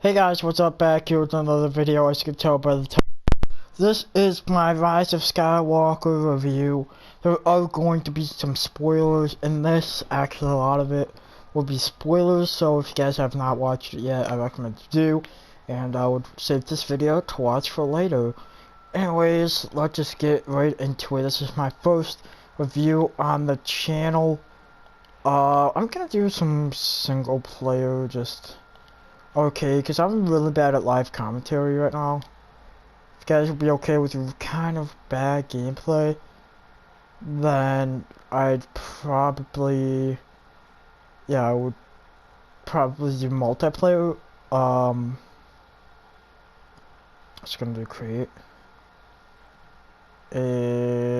Hey guys, what's up? Back here with another video. As you can tell by the title, this is my Rise of Skywalker review. There are going to be some spoilers in this. Actually, a lot of it will be spoilers, so if you guys have not watched it yet, I recommend you do. And I would save this video to watch for later. Anyways, let's just get right into it. This is my first review on the channel. I'm gonna do some single player, just... okay, because I'm really bad at live commentary right now. If you guys would be okay with kind of bad gameplay, then I'd probably... yeah, I would probably do multiplayer. Just gonna do create. And,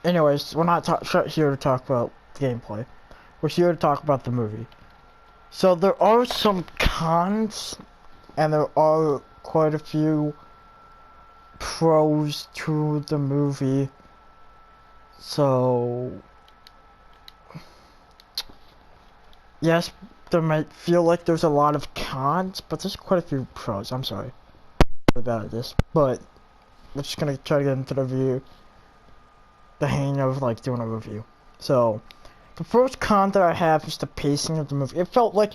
anyways, we're not here to talk about gameplay. We're here to talk about the movie. So there are some cons, and there are quite a few pros to the movie. So, yes, there might feel like there's a lot of cons, but there's quite a few pros. I'm sorry about this, but we're just gonna try to get into the review, the hang of like doing a review. So, the first con that I have is the pacing of the movie. It felt like,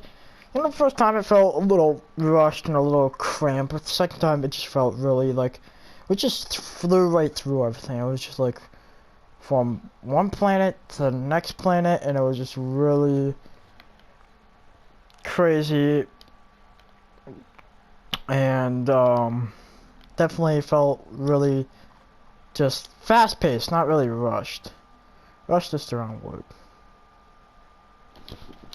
the first time it felt a little rushed and a little cramped, but the second time it just felt really like, it just flew right through everything. It was just like, from one planet to the next planet, and it was just really crazy, and definitely felt really just fast-paced, not really rushed. Rushed is the wrong word.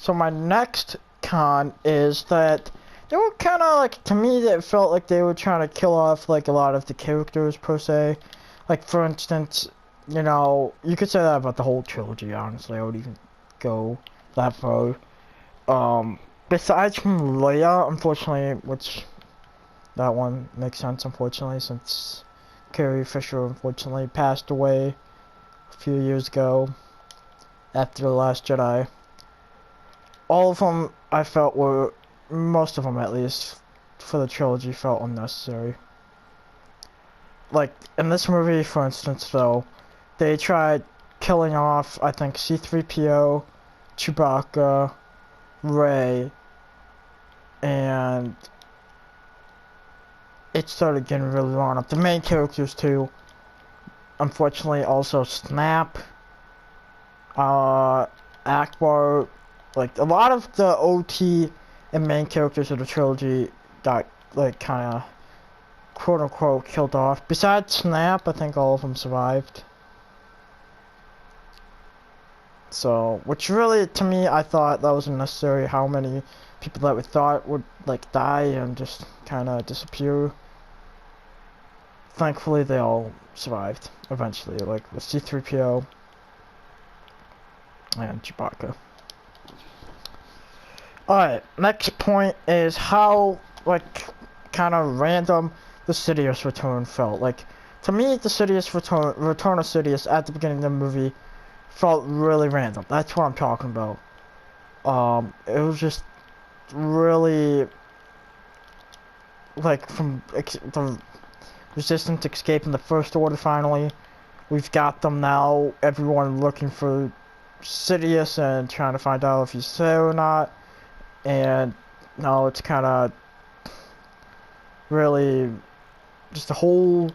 So my next con is that they were kind of like, to me, it felt like they were trying to kill off like a lot of the characters per se. Like, for instance, you know, you could say that about the whole trilogy, honestly. I would even go that far. Besides from Leia, unfortunately, which that one makes sense, unfortunately, since Carrie Fisher unfortunately passed away a few years ago after The Last Jedi. All of them, I felt were, most of them at least, for the trilogy, felt unnecessary. Like, in this movie, for instance, though, they tried killing off, I think, C-3PO, Chewbacca, Rey, and it started getting really long up. The main characters, too, unfortunately, also Snap, Akbar, like, a lot of the OT and main characters of the trilogy got, like, kind of, quote-unquote, killed off. Besides Snap, I think all of them survived. So, which really, to me, I thought that was unnecessary, how many people that we thought would, like, die and just kind of disappear. Thankfully, they all survived, eventually, like, with C-3PO and Chewbacca. Alright, next point is how, like, kind of random the Sidious return felt. Like, to me, the Sidious return of Sidious at the beginning of the movie felt really random. That's what I'm talking about. It was just really, like, from the Resistance escaping the First Order finally. We've got them now, everyone looking for Sidious and trying to find out if he's there or not. And now it's kind of really just a whole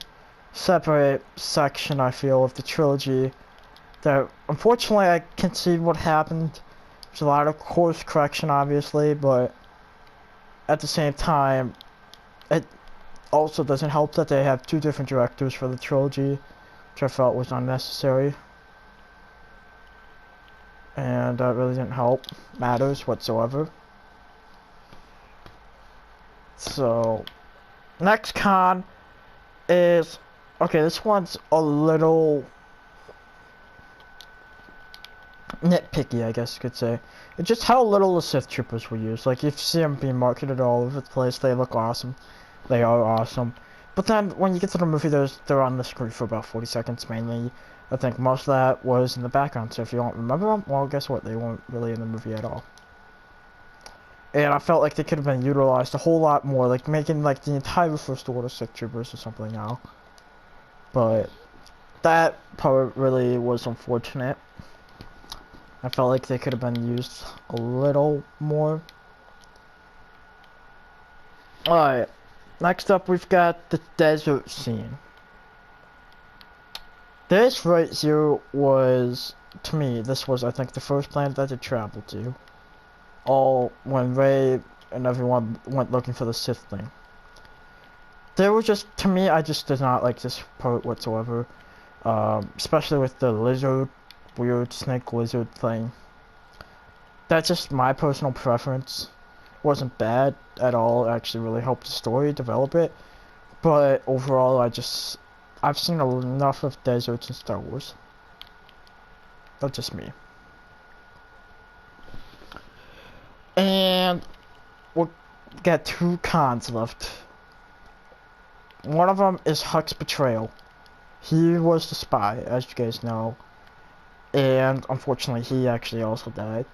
separate section, I feel, of the trilogy that, unfortunately, I can see what happened. There's a lot of course correction, obviously, but at the same time, it also doesn't help that they have two different directors for the trilogy, which I felt was unnecessary. And that really didn't help matters whatsoever. So, next con is, okay, this one's a little nitpicky, I guess you could say. It's just how little the Sith Troopers were used. Like, you see them being marketed all over the place, they look awesome. They are awesome. But then, when you get to the movie, they're on the screen for about 40 seconds, mainly. I think most of that was in the background, so if you don't remember them, well, guess what? They weren't really in the movie at all. And I felt like they could have been utilized a whole lot more, like making like the entire First Order Sith Troopers or something now. But that part really was unfortunate. I felt like they could have been used a little more. Alright, next up we've got the desert scene. This right here was, to me, this was I think the first planet that they traveled to. All when Rey and everyone went looking for the Sith thing. There was just, to me, I just did not like this part whatsoever. Especially with the lizard, weird snake lizard thing. That's just my personal preference. It wasn't bad at all. It actually really helped the story develop it. But overall, I've seen enough of deserts in Star Wars. That's just me. And we'll get 2 cons left. One of them is Huck's betrayal. He was the spy, as you guys know. And unfortunately, he actually also died.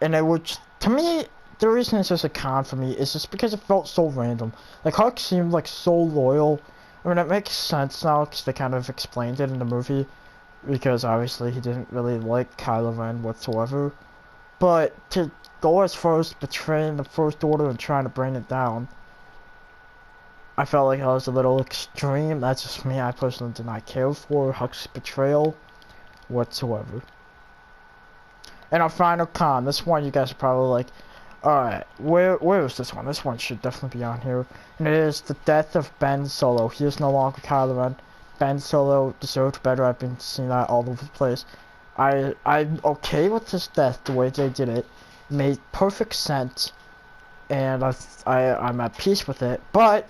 And it would, to me, the reason it's just a con for me is just because it felt so random. Like, Huck seemed like so loyal. I mean, it makes sense now because they kind of explained it in the movie. Because obviously he didn't really like Kylo Ren whatsoever. But to go as far as betraying the First Order and trying to bring it down, I felt like that was a little extreme. That's just me. I personally did not care for Huck's betrayal whatsoever. And our final con, this one you guys are probably like, alright, where is this one? This one should definitely be on here. And it is the death of Ben Solo. He is no longer Kylo Ren. Ben Solo deserved better. I've been seeing that all over the place. I'm okay with his death, the way they did it. It made perfect sense. And I'm at peace with it. But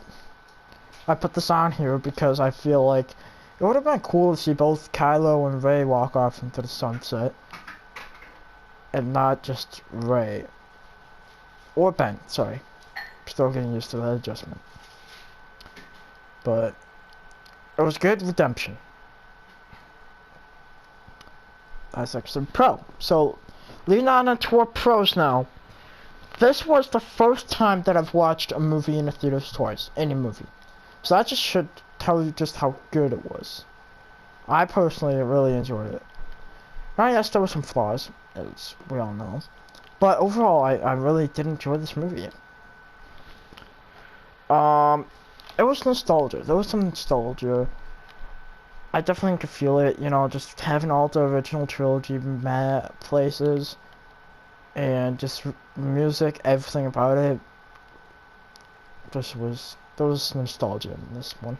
I put this on here because I feel like it would have been cool to see both Kylo and Rey walk off into the sunset. And not just Rey. Or Ben, sorry. Still getting used to that adjustment. But it was good redemption. That's actually pro. So, leading on into our pros now. This was the first time that I've watched a movie in the theaters twice. Any movie. So that just should tell you just how good it was. I personally really enjoyed it. Now, yes, there were some flaws, as we all know. But overall, I really did enjoy this movie. It was nostalgia. There was some nostalgia. I definitely could feel it, you know, just having all the original trilogy places. And just music, everything about it. There was nostalgia in this one.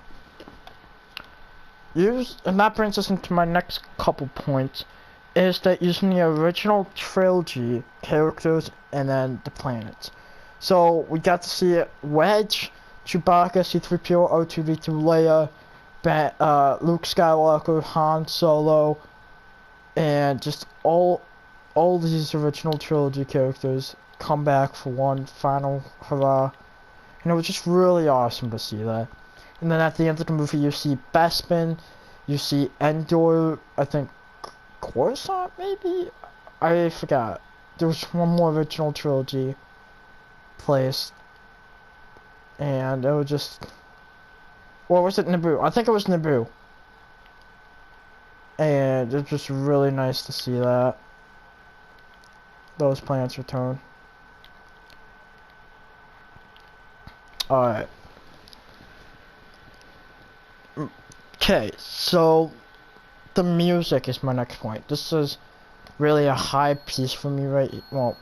And that brings us into my next couple points. Is that using the original trilogy characters and then the planets. So we got to see Wedge, Chewbacca, C-3PO, R2-D2, Leia, Luke Skywalker, Han Solo, and just all these original trilogy characters come back for one final hurrah. And it was just really awesome to see that. And then at the end of the movie you see Bespin, you see Endor, I think Coruscant, maybe? I forgot. There was one more original trilogy place. And it was just... Or was it Naboo? I think it was Naboo. And it's just really nice to see that. Those planets return. Alright. Okay, so... The music is my next point. This is really a high piece for me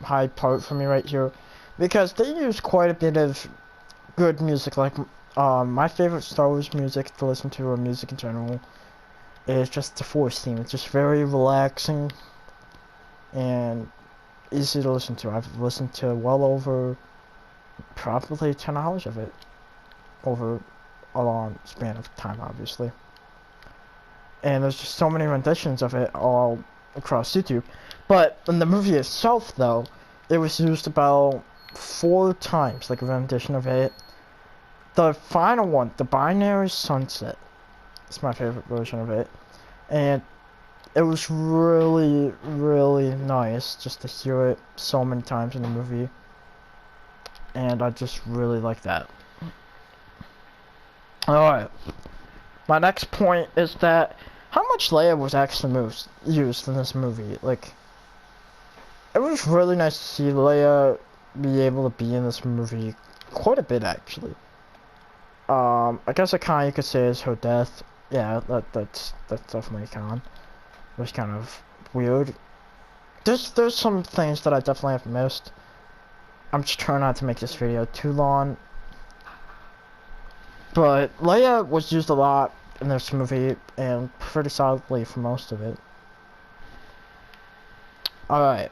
high part for me right here, because they use quite a bit of good music. Like, my favorite Star Wars music to listen to, or music in general, is just the Force theme. It's just very relaxing and easy to listen to. I've listened to well over probably 10 hours of it over a long span of time, obviously. And there's just so many renditions of it all across YouTube. But in the movie itself, though, it was used about 4 times, like a rendition of it. The final one, the Binary Sunset, is my favorite version of it. And it was really, really nice just to hear it so many times in the movie. and I just really like that. Alright, my next point is that how much Leia was actually used in this movie. Like, it was really nice to see Leia be able to be in this movie quite a bit, actually. I guess a con you could say is her death. Yeah, that's definitely a con. It was kind of weird. There's some things that I definitely have missed. I'm just trying not to make this video too long. But Leia was used a lot in this movie, and pretty solidly for most of it. Alright.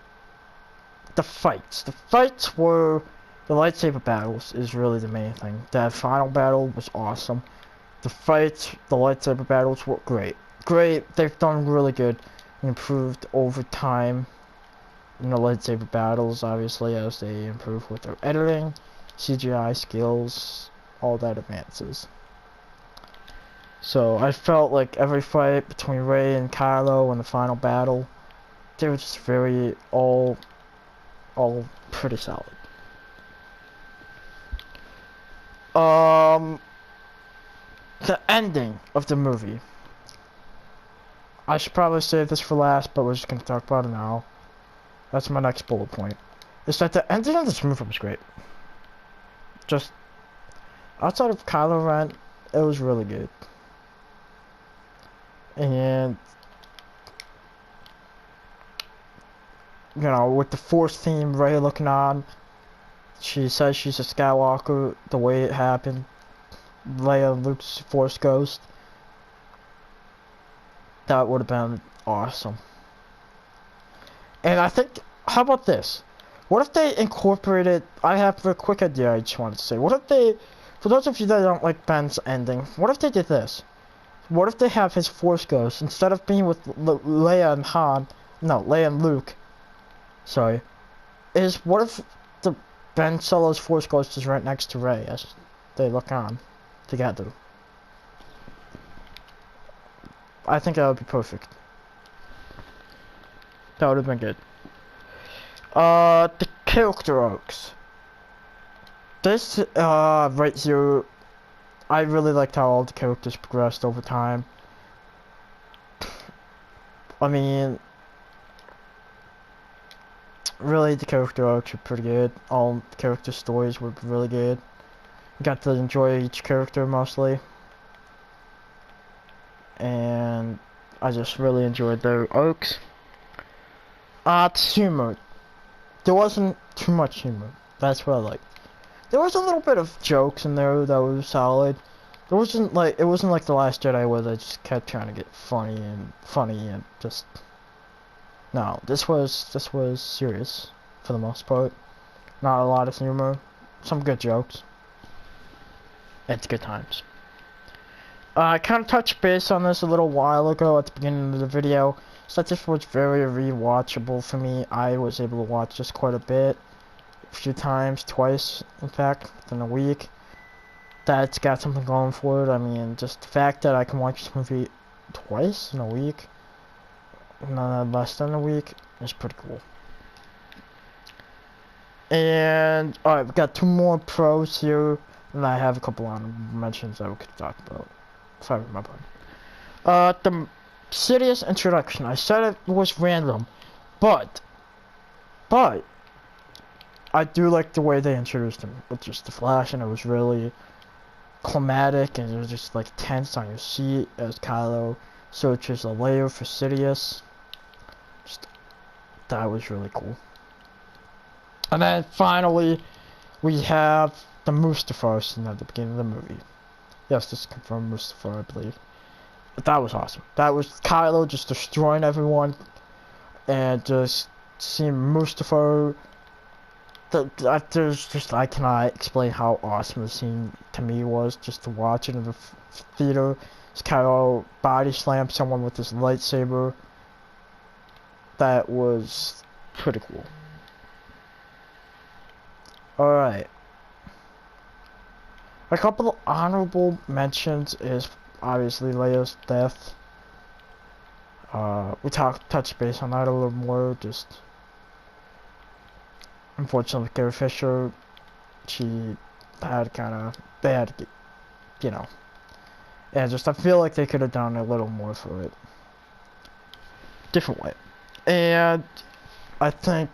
The fights. The fights were... The lightsaber battles is really the main thing. That final battle was awesome. The fights, the lightsaber battles were great. Great, they've done really good. Improved over time in the lightsaber battles, obviously, as they improve with their editing, CGI skills, all that advances. So I felt like every fight between Rey and Kylo in the final battle, they were just very all pretty solid. The ending of the movie. I should probably save this for last, but we're just gonna talk about it now. That's my next bullet point. Is that the ending of this movie was great. Just outside of Kylo Ren, it was really good. And you know, with the Force theme, Rey looking on, she says she's a Skywalker. The way it happened, Leia and Luke's Force ghost. That would have been awesome. And I think, how about this? What if they incorporated, I have a quick idea I just wanted to say. What if they, for those of you that don't like Ben's ending, what if they did this? What if they have his Force ghost, instead of being with Leia and Leia and Luke, sorry, what if the Ben Solo's Force ghost is right next to Rey as they look on together? I think that would be perfect. That would have been good. The character arcs. This, right here, I really liked how all the characters progressed over time. I mean, really, the character arcs were pretty good. All the character stories were really good. Got to enjoy each character mostly. And I just really enjoyed their arcs. It's humor. There wasn't too much humor. That's what I liked. There was a little bit of jokes in there that was solid. It wasn't like The Last Jedi where they just kept trying to get funny and just. No, this was serious for the most part. Not a lot of humor, some good jokes. It's good times. I kind of touched base on this a little while ago at the beginning of the video. So this was very rewatchable for me. I was able to watch this quite a bit. A few times, twice, in fact, within a week. That's got something going for it. I mean, just the fact that I can watch this movie twice in a week, no less than a week, is pretty cool. And, alright, we got two more pros here. And I have a couple honorable mentions that we could talk about. If I remember. The Sidious introduction. I said it was random, but I do like the way they introduced him with just the flash, and it was really climatic, and it was just like tense on your seat as Kylo searches a layer for Sidious. That was really cool. And then finally, we have the Mustafar scene at the beginning of the movie. Yes, this is confirmed Mustafar, I believe. But that was awesome. That was Kylo just destroying everyone, and just seeing Mustafar. I cannot explain how awesome the scene to me was, just to watch it in the theater. As Kylo body slammed someone with his lightsaber. That was pretty cool. Alright. A couple of honorable mentions is obviously Leia's death. We touched base on that a little more. Just unfortunately, Carrie Fisher she had kind of bad, you know. And just I feel like they could have done a little more for it. Different way. And I think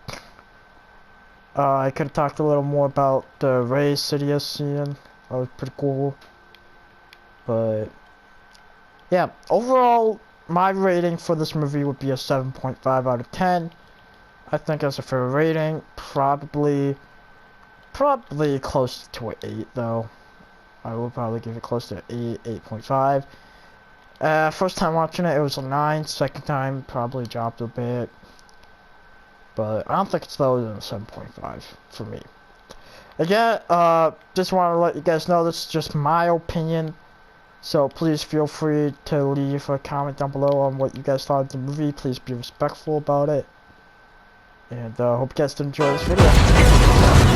I could have talked a little more about the Rey Sidious scene. That was pretty cool. But yeah, overall, my rating for this movie would be a 7.5 out of 10. I think that's a fair rating. Probably close to an 8 though. I will probably give it close to 8, 8.5. First time watching it, it was a 9. Second time, probably dropped a bit. But I don't think it's lower than a 7.5 for me. Again, just want to let you guys know this is just my opinion. So please feel free to leave a comment down below on what you guys thought of the movie. Please be respectful about it. And hope you guys did enjoy this video.